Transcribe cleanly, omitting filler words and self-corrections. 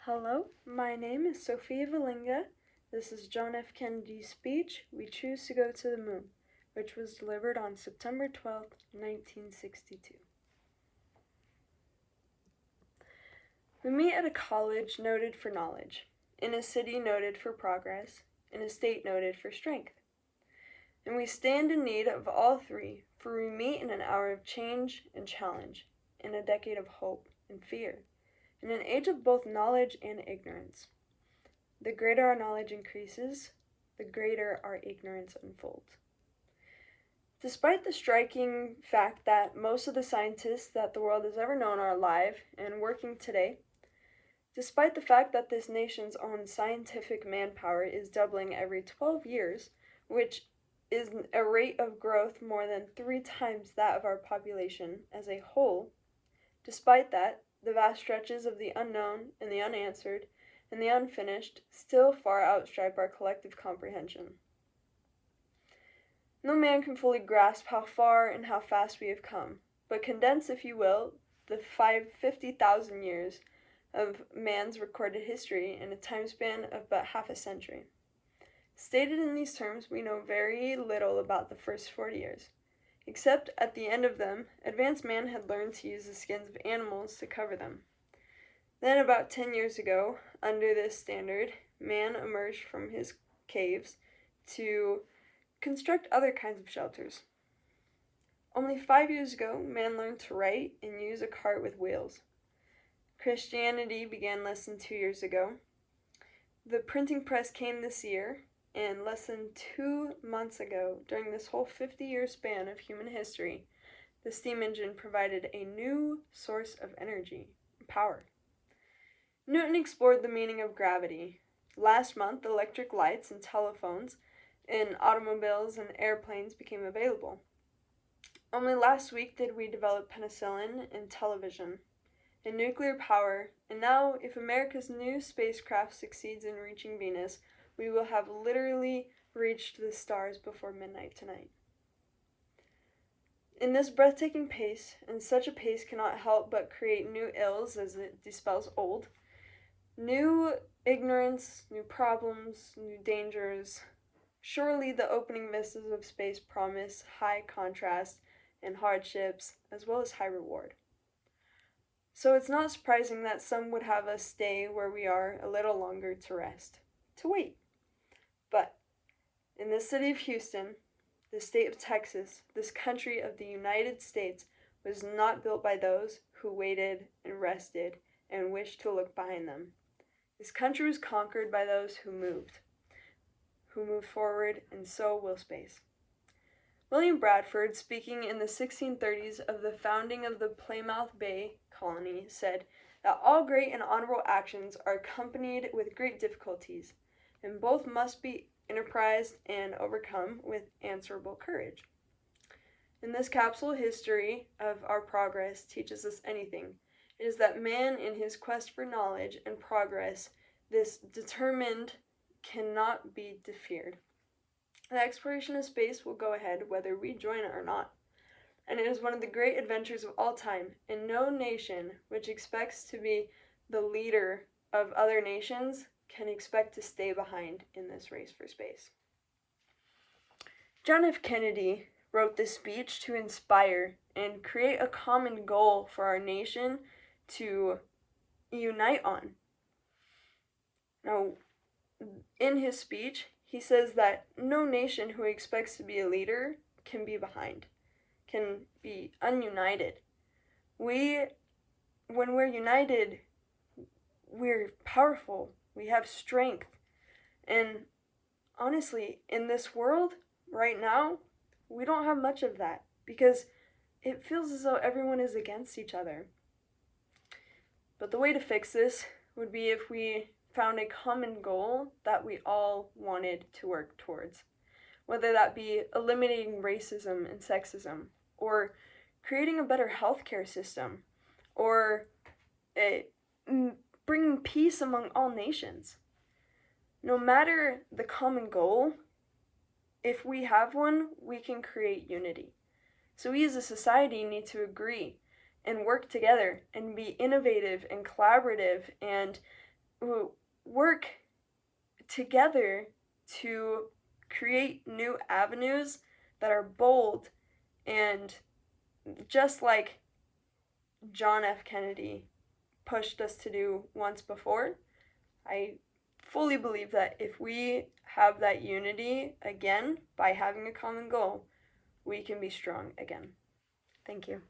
Hello, my name is Sophia Valinga. This is John F. Kennedy's speech, "We Choose to Go to the Moon," which was delivered on September 12, 1962. We meet at a college noted for knowledge, in a city noted for progress, in a state noted for strength. And we stand in need of all three, for we meet in an hour of change and challenge, in a decade of hope and fear, in an age of both knowledge and ignorance. The greater our knowledge increases, the greater our ignorance unfolds. Despite the striking fact that most of the scientists that the world has ever known are alive and working today, despite the fact that this nation's own scientific manpower is doubling every 12 years, which is a rate of growth more than 3 times that of our population as a whole, despite that, the vast stretches of the unknown and the unanswered and the unfinished still far outstrip our collective comprehension. No man can fully grasp how far and how fast we have come, but condense, if you will, the 50,000 years of man's recorded history in a time span of but half a century. Stated in these terms, we know very little about the first 40 years, except at the end of them, advanced man had learned to use the skins of animals to cover them. Then, about 10 years ago, under this standard, man emerged from his caves to construct other kinds of shelters. Only 5 years ago, man learned to write and use a cart with wheels. Christianity began less than 2 years ago. The printing press came this year, and less than 2 months ago, during this whole 50-year span of human history, the steam engine provided a new source of energy and power. Newton explored the meaning of gravity. Last month, electric lights and telephones in automobiles and airplanes became available. Only last week did we develop penicillin and television and nuclear power, and now if America's new spacecraft succeeds in reaching Venus, we will have literally reached the stars before midnight tonight. In this breathtaking pace, and such a pace cannot help but create new ills as it dispels old, new ignorance, new problems, new dangers. Surely the opening vistas of space promise high contrast and hardships, as well as high reward. So it's not surprising that some would have us stay where we are a little longer to rest, to wait. But in the city of Houston, the state of Texas, this country of the United States was not built by those who waited and rested and wished to look behind them. This country was conquered by those who moved forward, and so will space. William Bradford, speaking in the 1630s of the founding of the Plymouth Bay colony, said that all great and honorable actions are accompanied with great difficulties, and both must be enterprised and overcome with answerable courage. In this capsule history of our progress teaches us anything, it is that man in his quest for knowledge and progress, this determined, cannot be deferred. The exploration of space will go ahead whether we join it or not, and it is one of the great adventures of all time, and no nation which expects to be the leader of other nations can expect to stay behind in this race for space. John F. Kennedy wrote this speech to inspire and create a common goal for our nation to unite on. Now, in his speech, he says that no nation who expects to be a leader can be behind, can be ununited. When we're united, we're powerful, we have strength. And honestly, in this world, right now, we don't have much of that because it feels as though everyone is against each other. But the way to fix this would be if we found a common goal that we all wanted to work towards, whether that be eliminating racism and sexism, or creating a better healthcare system, or bringing peace among all nations. No matter the common goal, if we have one, we can create unity. So we as a society need to agree and work together and be innovative and collaborative and work together to create new avenues that are bold and just like John F. Kennedy pushed us to do once before. I fully believe that if we have that unity again by having a common goal, we can be strong again. Thank you.